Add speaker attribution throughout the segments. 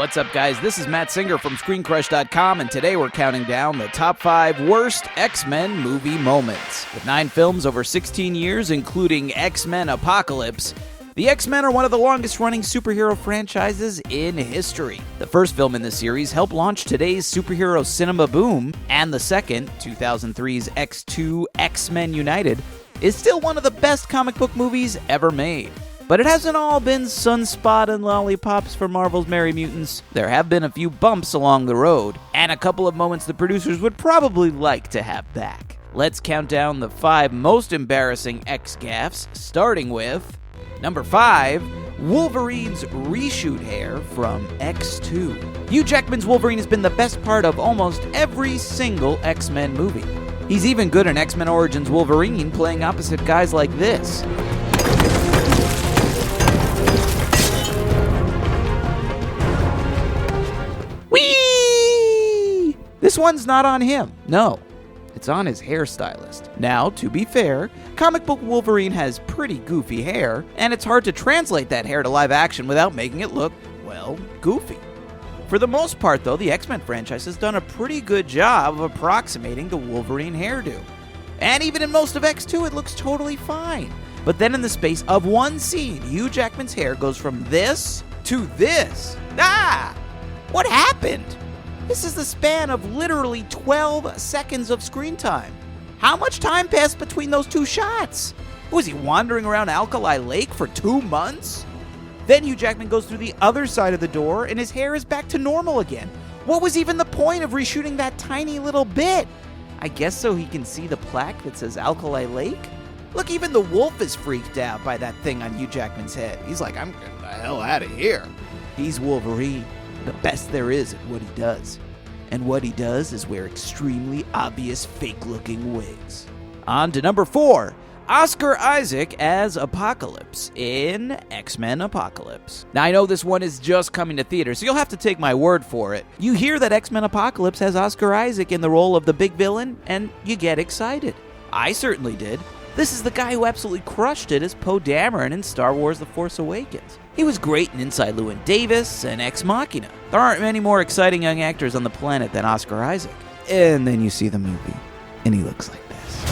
Speaker 1: What's up, guys? This is Matt Singer from ScreenCrush.com, and today we're counting down the top 5 worst X-Men movie moments. With 9 films over 16 years, including X-Men Apocalypse, the X-Men are one of the longest-running superhero franchises in history. The first film in the series helped launch today's superhero cinema boom, and the second, 2003's X2 X-Men United, is still one of the best comic book movies ever made. But it hasn't all been sunspot and lollipops for Marvel's Merry Mutants. There have been a few bumps along the road, and a couple of moments the producers would probably like to have back. Let's count down the 5 most embarrassing X-gaffes, starting with number 5, Wolverine's reshoot hair from X2. Hugh Jackman's Wolverine has been the best part of almost every single X-Men movie. He's even good in X-Men Origins Wolverine, playing opposite guys like this. Whee! This one's not on him. No, it's on his hairstylist. Now, to be fair, comic book Wolverine has pretty goofy hair, and it's hard to translate that hair to live action without making it look, well, goofy. For the most part, though, the X-Men franchise has done a pretty good job of approximating the Wolverine hairdo. And even in most of X2, it looks totally fine. But then in the space of one scene, Hugh Jackman's hair goes from this to this. Ah! What happened? This is the span of literally 12 seconds of screen time. How much time passed between those 2 shots? Was he wandering around Alkali Lake for 2 months? Then Hugh Jackman goes through the other side of the door and his hair is back to normal again. What was even the point of reshooting that tiny little bit? I guess so he can see the plaque that says Alkali Lake? Look, even the wolf is freaked out by that thing on Hugh Jackman's head. He's like, I'm getting the hell out of here. He's Wolverine, the best there is at what he does. And what he does is wear extremely obvious fake-looking wigs. On to number 4, Oscar Isaac as Apocalypse in X-Men Apocalypse. Now, I know this one is just coming to theater, so you'll have to take my word for it. You hear that X-Men Apocalypse has Oscar Isaac in the role of the big villain, and you get excited. I certainly did. This is the guy who absolutely crushed it as Poe Dameron in Star Wars The Force Awakens. He was great in Inside Llewyn Davis and Ex Machina. There aren't many more exciting young actors on the planet than Oscar Isaac. And then you see the movie, and he looks like this.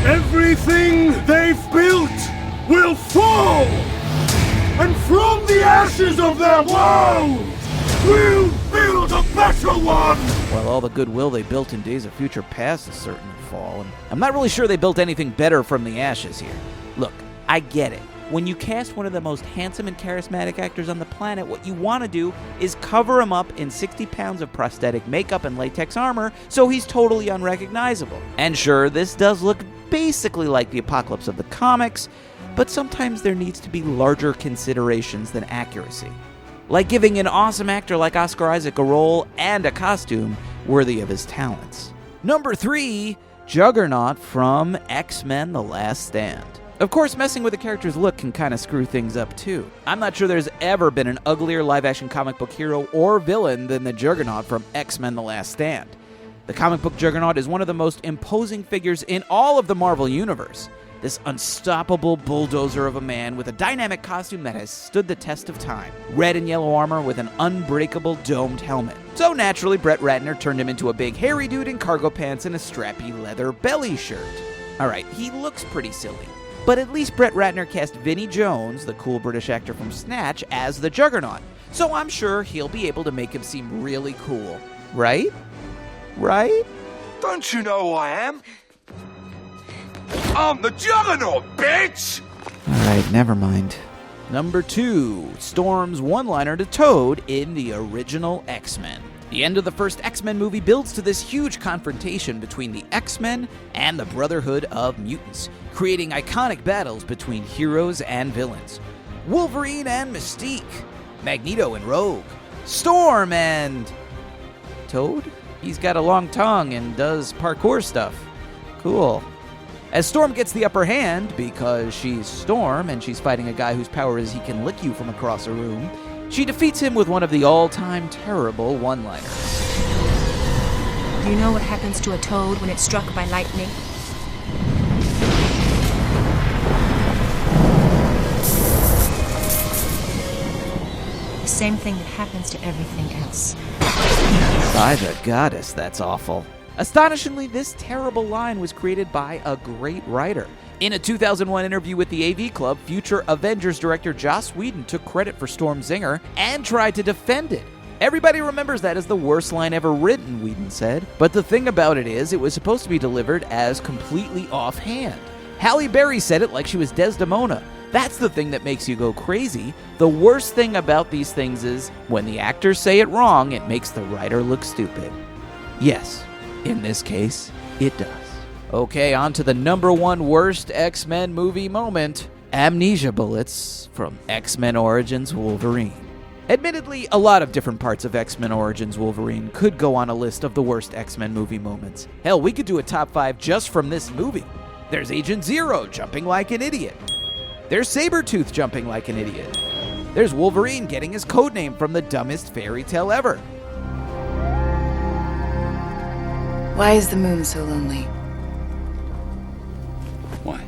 Speaker 2: Everything they've built will fall! And from the ashes of their world, we'll build a better one!
Speaker 1: Well, all the goodwill they built in Days of Future Past is certain to fall, and I'm not really sure they built anything better from the ashes here. Look, I get it. When you cast one of the most handsome and charismatic actors on the planet, what you want to do is cover him up in 60 pounds of prosthetic makeup and latex armor so he's totally unrecognizable. And sure, this does look basically like the Apocalypse of the comics, but sometimes there needs to be larger considerations than accuracy. Like giving an awesome actor like Oscar Isaac a role and a costume worthy of his talents. Number 3, Juggernaut from X-Men The Last Stand. Of course, messing with a character's look can kind of screw things up too. I'm not sure there's ever been an uglier live-action comic book hero or villain than the Juggernaut from X-Men The Last Stand. The comic book Juggernaut is one of the most imposing figures in all of the Marvel Universe. This unstoppable bulldozer of a man with a dynamic costume that has stood the test of time. Red and yellow armor with an unbreakable domed helmet. So naturally, Brett Ratner turned him into a big hairy dude in cargo pants and a strappy leather belly shirt. Alright, he looks pretty silly. But at least Brett Ratner cast Vinnie Jones, the cool British actor from Snatch, as the Juggernaut. So I'm sure he'll be able to make him seem really cool. Right? Right?
Speaker 2: Don't you know who I am? I'm the Juggernaut, bitch!
Speaker 1: Alright, never mind. Number 2, Storm's one-liner to Toad in the original X-Men. The end of the first X-Men movie builds to this huge confrontation between the X-Men and the Brotherhood of Mutants, creating iconic battles between heroes and villains. Wolverine and Mystique, Magneto and Rogue, Storm and... Toad? He's got a long tongue and does parkour stuff. Cool. As Storm gets the upper hand, because she's Storm and she's fighting a guy whose power is he can lick you from across a room, she defeats him with one of the all-time terrible one-liners.
Speaker 3: Do you know what happens to a toad when it's struck by lightning? The same thing that happens to everything else.
Speaker 1: By the goddess, that's awful. Astonishingly, this terrible line was created by a great writer. In a 2001 interview with the AV Club, future Avengers director Joss Whedon took credit for Storm's zinger and tried to defend it. Everybody remembers that as the worst line ever written, Whedon said. But the thing about it is, it was supposed to be delivered as completely offhand. Halle Berry said it like she was Desdemona. That's the thing that makes you go crazy. The worst thing about these things is, when the actors say it wrong, it makes the writer look stupid. Yes, in this case, it does. Okay, on to the number one worst X-Men movie moment. Amnesia bullets from X-Men Origins Wolverine. Admittedly, a lot of different parts of X-Men Origins Wolverine could go on a list of the worst X-Men movie moments. Hell, we could do a top 5 just from this movie. There's Agent Zero jumping like an idiot. There's Sabretooth jumping like an idiot. There's Wolverine getting his codename from the dumbest fairy tale ever.
Speaker 4: Why is the moon so lonely?
Speaker 5: Why?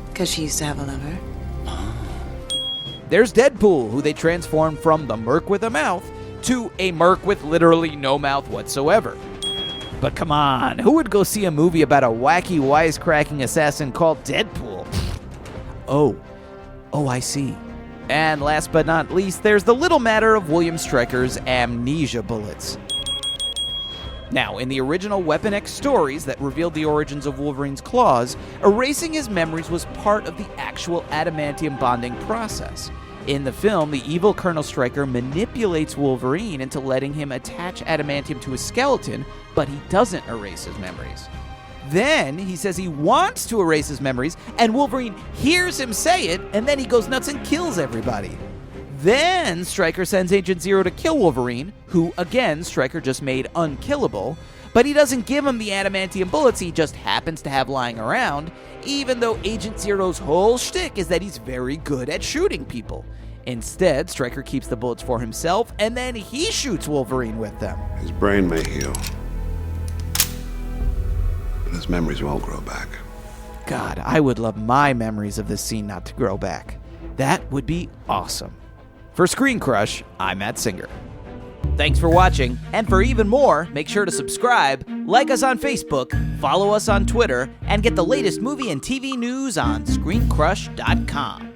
Speaker 4: Because she used to have a lover.
Speaker 1: There's Deadpool, who they transformed from the Merc with a mouth to a Merc with literally no mouth whatsoever. But come on, who would go see a movie about a wacky, wisecracking assassin called Deadpool? Oh, I see. And last but not least, there's the little matter of William Stryker's amnesia bullets. Now, in the original Weapon X stories that revealed the origins of Wolverine's claws, erasing his memories was part of the actual adamantium bonding process. In the film, the evil Colonel Stryker manipulates Wolverine into letting him attach adamantium to his skeleton, but he doesn't erase his memories. Then he says he wants to erase his memories, and Wolverine hears him say it, and then he goes nuts and kills everybody. Then Stryker sends Agent Zero to kill Wolverine, who, again, Stryker just made unkillable, but he doesn't give him the adamantium bullets he just happens to have lying around, even though Agent Zero's whole shtick is that he's very good at shooting people. Instead, Stryker keeps the bullets for himself, and then he shoots Wolverine with them.
Speaker 2: His brain may heal, but his memories won't grow back.
Speaker 1: God, I would love my memories of this scene not to grow back. That would be awesome. For Screen Crush, I'm Matt Singer. Thanks for watching, and for even more, make sure to subscribe, like us on Facebook, follow us on Twitter, and get the latest movie and TV news on ScreenCrush.com.